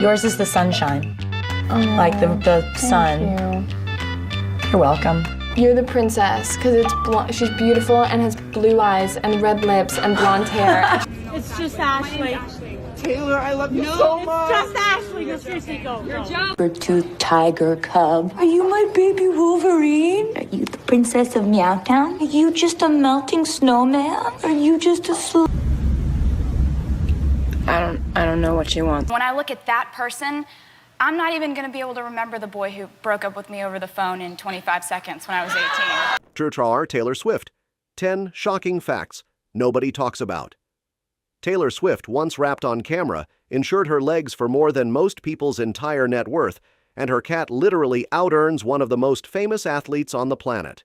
Yours is the sunshine, Oh, like the sun. Thank you. You're welcome. You're the princess, because she's beautiful and has blue eyes and red lips and blonde hair. It's just Ashley. Taylor, I love you so much. Just Ashley. No, seriously, go. Saber-toothed tiger cub. Are you my baby Wolverine? Are you the princess of Meowtown? Are you just a melting snowman? Are you just a I don't know what she wants. When I look at that person, I'm not even going to be able to remember the boy who broke up with me over the phone in 25 seconds when I was 18. Churchar Taylor Swift. 10 shocking facts nobody talks about. Taylor Swift, once wrapped on camera, insured her legs for more than most people's entire net worth, and her cat literally out-earns one of the most famous athletes on the planet.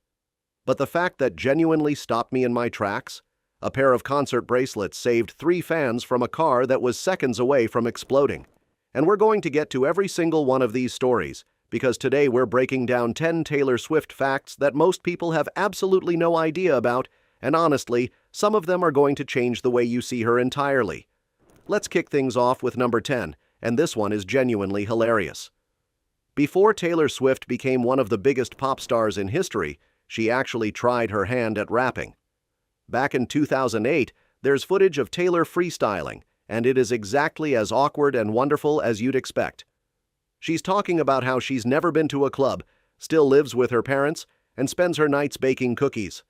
But the fact that genuinely stopped me in my tracks? A pair of concert bracelets saved 3 fans from a car that was seconds away from exploding. And we're going to get to every single one of these stories, because today we're breaking down 10 Taylor Swift facts that most people have absolutely no idea about, and honestly, some of them are going to change the way you see her entirely. Let's kick things off with number 10, and this one is genuinely hilarious. Before Taylor Swift became one of the biggest pop stars in history, she actually tried her hand at rapping. Back in 2008, there's footage of Taylor freestyling, and it is exactly as awkward and wonderful as you'd expect. She's talking about how she's never been to a club, still lives with her parents, and spends her nights baking cookies.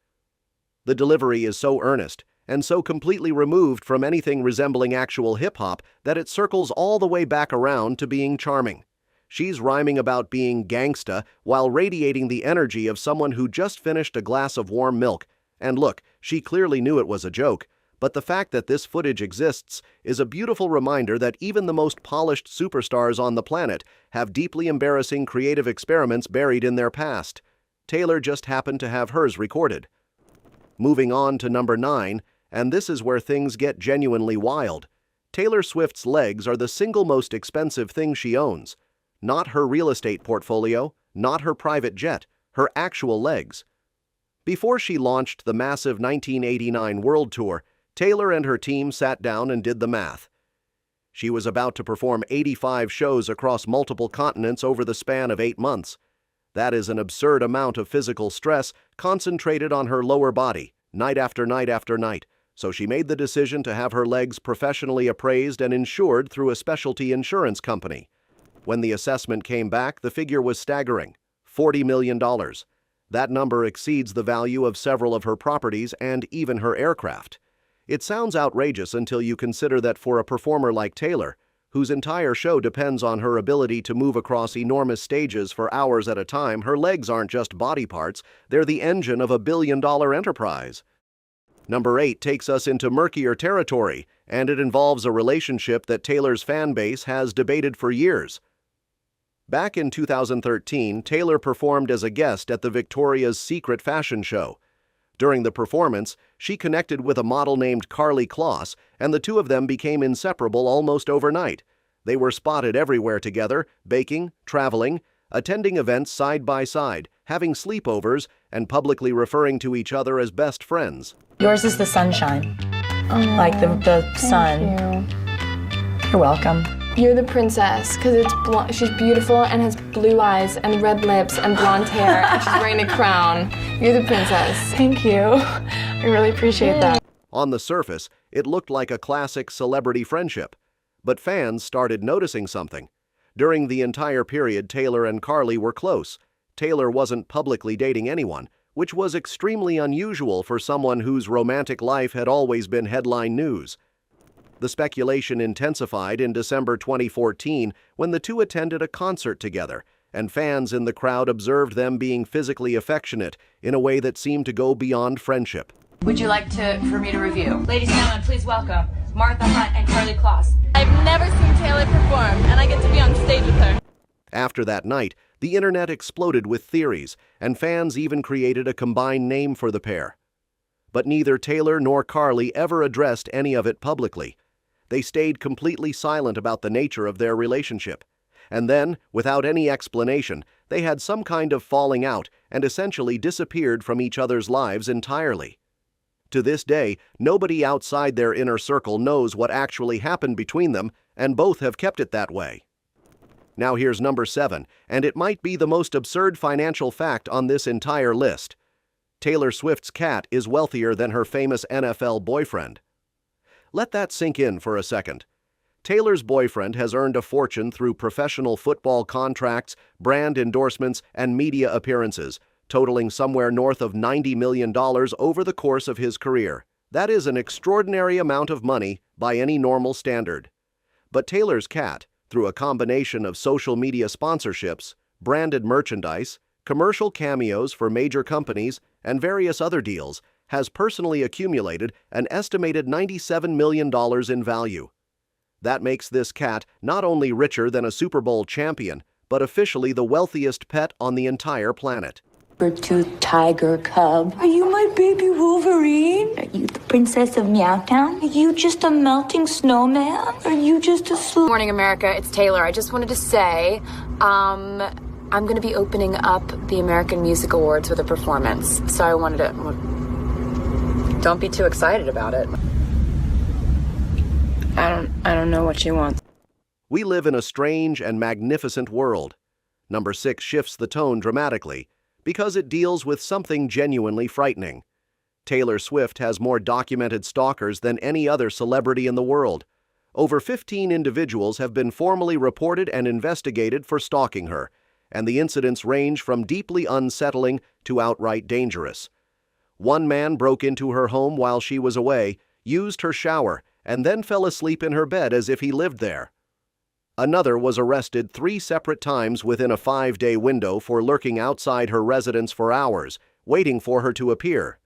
The delivery is so earnest, and so completely removed from anything resembling actual hip-hop that it circles all the way back around to being charming. She's rhyming about being gangsta while radiating the energy of someone who just finished a glass of warm milk. And look, she clearly knew it was a joke, but the fact that this footage exists is a beautiful reminder that even the most polished superstars on the planet have deeply embarrassing creative experiments buried in their past. Taylor just happened to have hers recorded. Moving on to number 9, and this is where things get genuinely wild. Taylor Swift's legs are the single most expensive thing she owns. Not her real estate portfolio, not her private jet, her actual legs. Before she launched the massive 1989 World Tour, Taylor and her team sat down and did the math. She was about to perform 85 shows across multiple continents over the span of 8 months. That is an absurd amount of physical stress concentrated on her lower body, night after night after night, so she made the decision to have her legs professionally appraised and insured through a specialty insurance company. When the assessment came back, the figure was staggering: $40 million. That number exceeds the value of several of her properties and even her aircraft. It sounds outrageous until you consider that for a performer like Taylor, whose entire show depends on her ability to move across enormous stages for hours at a time, her legs aren't just body parts, they're the engine of a billion-dollar enterprise. Number 8 takes us into murkier territory, and it involves a relationship that Taylor's fan base has debated for years. Back in 2013, Taylor performed as a guest at the Victoria's Secret fashion show. During the performance, she connected with a model named Karlie Kloss, and the two of them became inseparable almost overnight. They were spotted everywhere together, baking, traveling, attending events side by side, having sleepovers, and publicly referring to each other as best friends. Yours is the sunshine, Oh, like the sun. Thank you. You're welcome. You're the princess, because she's beautiful and has blue eyes and red lips and blonde hair, and she's wearing a crown. You're the princess. Thank you. I really appreciate that. On the surface, it looked like a classic celebrity friendship, but fans started noticing something. During the entire period, Taylor and Karlie were close. Taylor wasn't publicly dating anyone, which was extremely unusual for someone whose romantic life had always been headline news. The speculation intensified in December 2014 when the two attended a concert together, and fans in the crowd observed them being physically affectionate in a way that seemed to go beyond friendship. Would you like for me to review? Ladies and gentlemen, please welcome Martha Hunt and Karlie Kloss. I've never seen Taylor perform, and I get to be on stage with her. After that night, the internet exploded with theories, and fans even created a combined name for the pair. But neither Taylor nor Karlie ever addressed any of it publicly. They stayed completely silent about the nature of their relationship. And then, without any explanation, they had some kind of falling out and essentially disappeared from each other's lives entirely. To this day, nobody outside their inner circle knows what actually happened between them, and both have kept it that way. Now here's number 7, and it might be the most absurd financial fact on this entire list. Taylor Swift's cat is wealthier than her famous NFL boyfriend. Let that sink in for a second. Taylor's boyfriend has earned a fortune through professional football contracts, brand endorsements, and media appearances, totaling somewhere north of $90 million over the course of his career. That is an extraordinary amount of money by any normal standard. But Taylor's cat, through a combination of social media sponsorships, branded merchandise, commercial cameos for major companies, and various other deals, has personally accumulated an estimated $97 million in value. That makes this cat not only richer than a Super Bowl champion, but officially the wealthiest pet on the entire planet. Saber-toothed tiger cub. Are you my baby Wolverine? Are you the princess of Meowtown? Are you just a melting snowman? Are you just a Good morning, America. It's Taylor. I just wanted to say, I'm going to be opening up the American Music Awards with a performance. So I wanted to... Don't be too excited about it. I don't know what you want. We live in a strange and magnificent world. Number 6 shifts the tone dramatically because it deals with something genuinely frightening. Taylor Swift has more documented stalkers than any other celebrity in the world. Over 15 individuals have been formally reported and investigated for stalking her, and the incidents range from deeply unsettling to outright dangerous. One man broke into her home while she was away, used her shower, and then fell asleep in her bed as if he lived there. Another was arrested 3 separate times within a 5-day window for lurking outside her residence for hours, waiting for her to appear.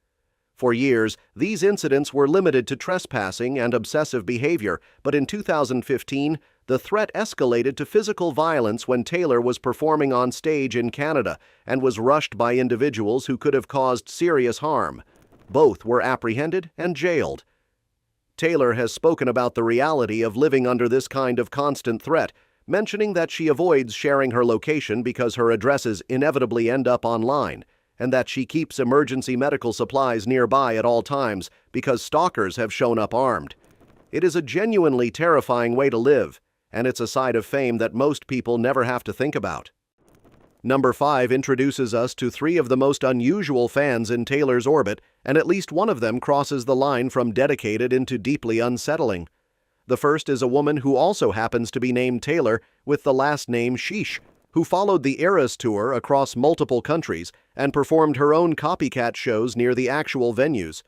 For years, these incidents were limited to trespassing and obsessive behavior, but in 2015, the threat escalated to physical violence when Taylor was performing on stage in Canada and was rushed by individuals who could have caused serious harm. Both were apprehended and jailed. Taylor has spoken about the reality of living under this kind of constant threat, mentioning that she avoids sharing her location because her addresses inevitably end up online, and that she keeps emergency medical supplies nearby at all times because stalkers have shown up armed. It is a genuinely terrifying way to live, and it's a side of fame that most people never have to think about. Number 5 introduces us to 3 of the most unusual fans in Taylor's orbit, and at least one of them crosses the line from dedicated into deeply unsettling. The first is a woman who also happens to be named Taylor with the last name Sheesh, who followed the Eras tour across multiple countries and performed her own copycat shows near the actual venues.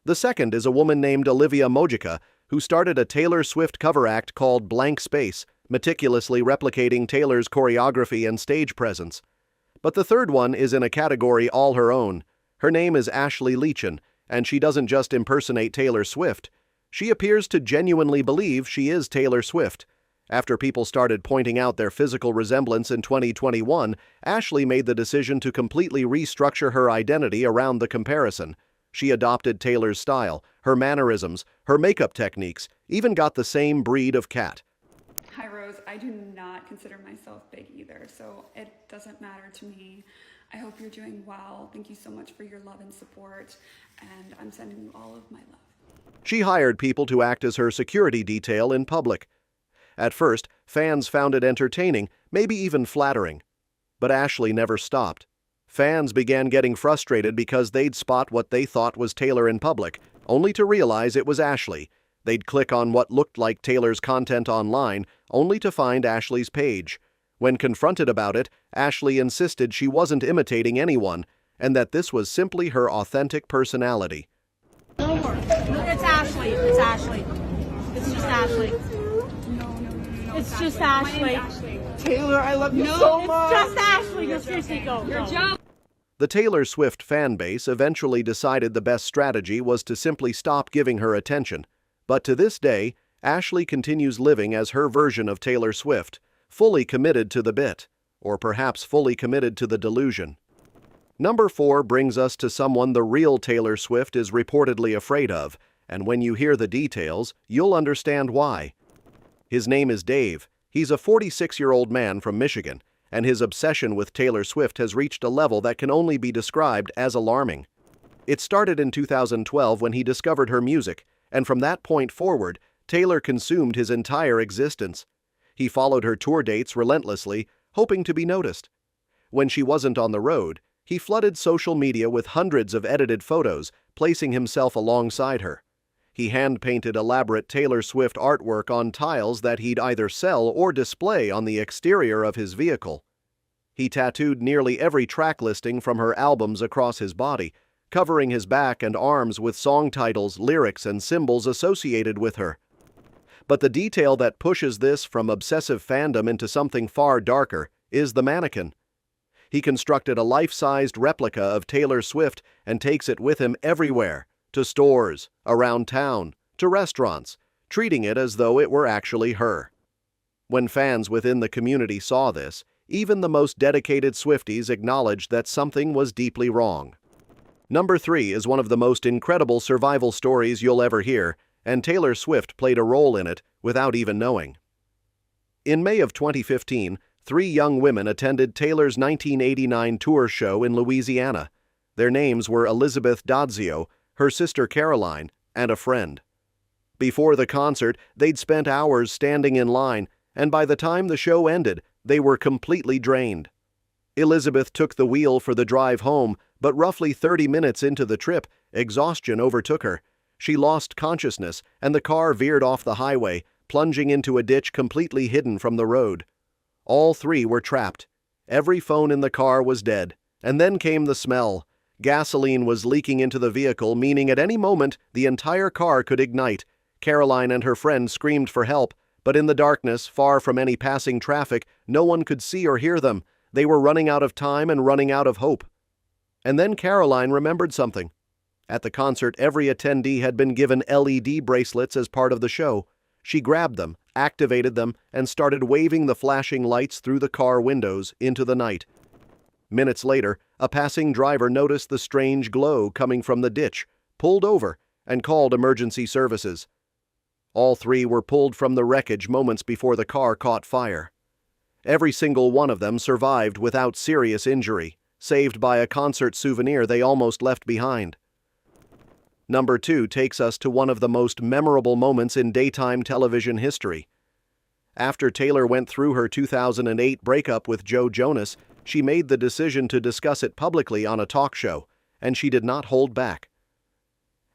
The second is a woman named Olivia Mojica, who started a Taylor Swift cover act called Blank Space, meticulously replicating Taylor's choreography and stage presence. But the third one is in a category all her own. Her name is Ashley Leachin, and she doesn't just impersonate Taylor Swift. She appears to genuinely believe she is Taylor Swift. After people started pointing out their physical resemblance in 2021, Ashley made the decision to completely restructure her identity around the comparison. She adopted Taylor's style, her mannerisms, her makeup techniques, even got the same breed of cat. Hi Rose, I do not consider myself big either, so it doesn't matter to me. I hope you're doing well. Thank you so much for your love and support, and I'm sending you all of my love. She hired people to act as her security detail in public. At first, fans found it entertaining, maybe even flattering. But Ashley never stopped. Fans began getting frustrated because they'd spot what they thought was Taylor in public, only to realize it was Ashley. They'd click on what looked like Taylor's content online, only to find Ashley's page. When confronted about it, Ashley insisted she wasn't imitating anyone, and that this was simply her authentic personality. It's Ashley. It's Ashley. It's just Ashley. It's just Ashley. Taylor, I love you so much. Just Ashley. No, seriously, go. Go. The Taylor Swift fan base eventually decided the best strategy was to simply stop giving her attention. But to this day, Ashley continues living as her version of Taylor Swift, fully committed to the bit, or perhaps fully committed to the delusion. Number 4 brings us to someone the real Taylor Swift is reportedly afraid of, and when you hear the details, you'll understand why. His name is Dave. He's a 46-year-old man from Michigan, and his obsession with Taylor Swift has reached a level that can only be described as alarming. It started in 2012 when he discovered her music, and from that point forward, Taylor consumed his entire existence. He followed her tour dates relentlessly, hoping to be noticed. When she wasn't on the road, he flooded social media with hundreds of edited photos, placing himself alongside her. He hand-painted elaborate Taylor Swift artwork on tiles that he'd either sell or display on the exterior of his vehicle. He tattooed nearly every track listing from her albums across his body, covering his back and arms with song titles, lyrics, and symbols associated with her. But the detail that pushes this from obsessive fandom into something far darker is the mannequin. He constructed a life-sized replica of Taylor Swift and takes it with him everywhere, to stores, around town, to restaurants, treating it as though it were actually her. When fans within the community saw this, even the most dedicated Swifties acknowledged that something was deeply wrong. Number 3 is one of the most incredible survival stories you'll ever hear, and Taylor Swift played a role in it without even knowing. In May of 2015, 3 young women attended Taylor's 1989 tour show in Louisiana. Their names were Elizabeth Dadzio, her sister Caroline, and a friend. Before the concert, they'd spent hours standing in line, and by the time the show ended, they were completely drained. Elizabeth took the wheel for the drive home, but roughly 30 minutes into the trip, exhaustion overtook her. She lost consciousness, and the car veered off the highway, plunging into a ditch completely hidden from the road. All 3 were trapped. Every phone in the car was dead, and then came the smell. Gasoline was leaking into the vehicle, meaning at any moment the entire car could ignite. Caroline and her friend screamed for help, but in the darkness, far from any passing traffic, no one could see or hear them. They were running out of time and running out of hope. And then Caroline remembered something. At the concert, every attendee had been given LED bracelets as part of the show. She grabbed them, activated them, and started waving the flashing lights through the car windows into the night. Minutes later, a passing driver noticed the strange glow coming from the ditch, pulled over, and called emergency services. All 3 were pulled from the wreckage moments before the car caught fire. Every single one of them survived without serious injury, saved by a concert souvenir they almost left behind. Number 2 takes us to one of the most memorable moments in daytime television history. After Taylor went through her 2008 breakup with Joe Jonas, she made the decision to discuss it publicly on a talk show, and she did not hold back.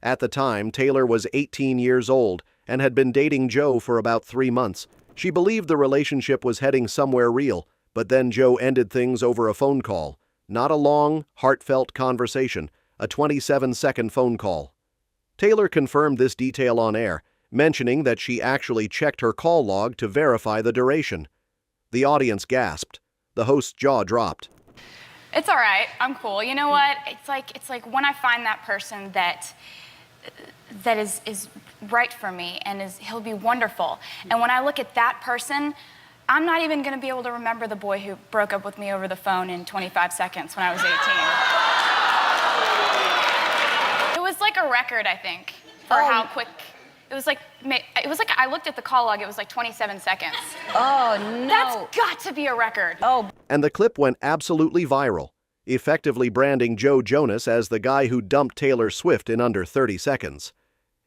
At the time, Taylor was 18 years old and had been dating Joe for about 3 months. She believed the relationship was heading somewhere real, but then Joe ended things over a phone call. Not a long, heartfelt conversation, a 27-second phone call. Taylor confirmed this detail on air, mentioning that she actually checked her call log to verify the duration. The audience gasped. The host's jaw dropped. It's all right. I'm cool. You know what? It's like when I find that person that is right for me and he'll be wonderful. And when I look at that person, I'm not even going to be able to remember the boy who broke up with me over the phone in 25 seconds when I was 18. It was like a record, I think, for how quick. It was like I looked at the call log, it was like 27 seconds. Oh, no. That's got to be a record. Oh. And the clip went absolutely viral, effectively branding Joe Jonas as the guy who dumped Taylor Swift in under 30 seconds.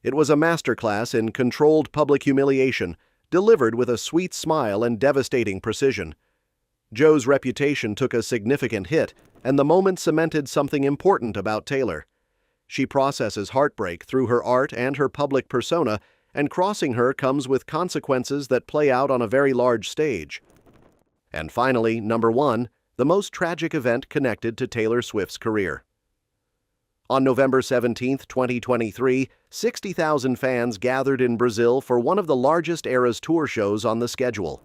It was a masterclass in controlled public humiliation, delivered with a sweet smile and devastating precision. Joe's reputation took a significant hit, and the moment cemented something important about Taylor. She processes heartbreak through her art and her public persona, and crossing her comes with consequences that play out on a very large stage. And finally, number 1, the most tragic event connected to Taylor Swift's career. On November 17, 2023, 60,000 fans gathered in Brazil for one of the largest Eras tour shows on the schedule.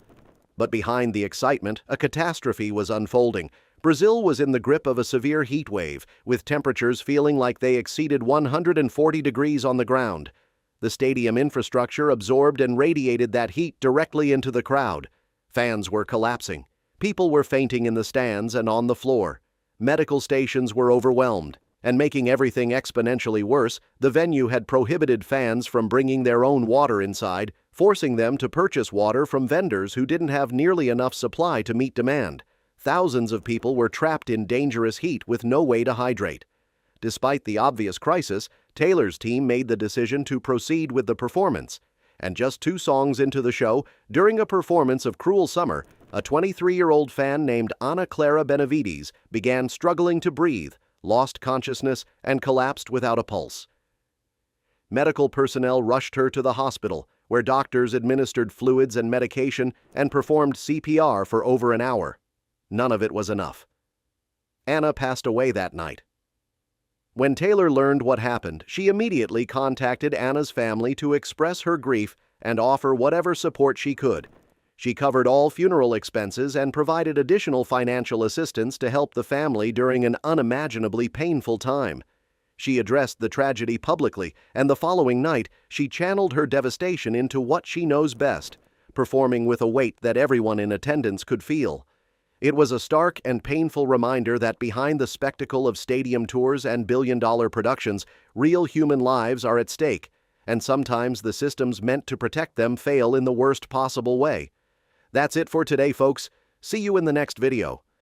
But behind the excitement, a catastrophe was unfolding. Brazil was in the grip of a severe heat wave, with temperatures feeling like they exceeded 140 degrees on the ground. The stadium infrastructure absorbed and radiated that heat directly into the crowd. Fans were collapsing. People were fainting in the stands and on the floor. Medical stations were overwhelmed. And making everything exponentially worse, the venue had prohibited fans from bringing their own water inside, forcing them to purchase water from vendors who didn't have nearly enough supply to meet demand. Thousands of people were trapped in dangerous heat with no way to hydrate. Despite the obvious crisis, Taylor's team made the decision to proceed with the performance. And just 2 songs into the show, during a performance of Cruel Summer, a 23-year-old fan named Ana Clara Benavides began struggling to breathe, lost consciousness, and collapsed without a pulse. Medical personnel rushed her to the hospital, where doctors administered fluids and medication and performed CPR for over an hour. None of it was enough. Ana passed away that night. When Taylor learned what happened, she immediately contacted Ana's family to express her grief and offer whatever support she could. She covered all funeral expenses and provided additional financial assistance to help the family during an unimaginably painful time. She addressed the tragedy publicly, and the following night, she channeled her devastation into what she knows best, performing with a weight that everyone in attendance could feel. It was a stark and painful reminder that behind the spectacle of stadium tours and billion-dollar productions, real human lives are at stake, and sometimes the systems meant to protect them fail in the worst possible way. That's it for today, folks. See you in the next video.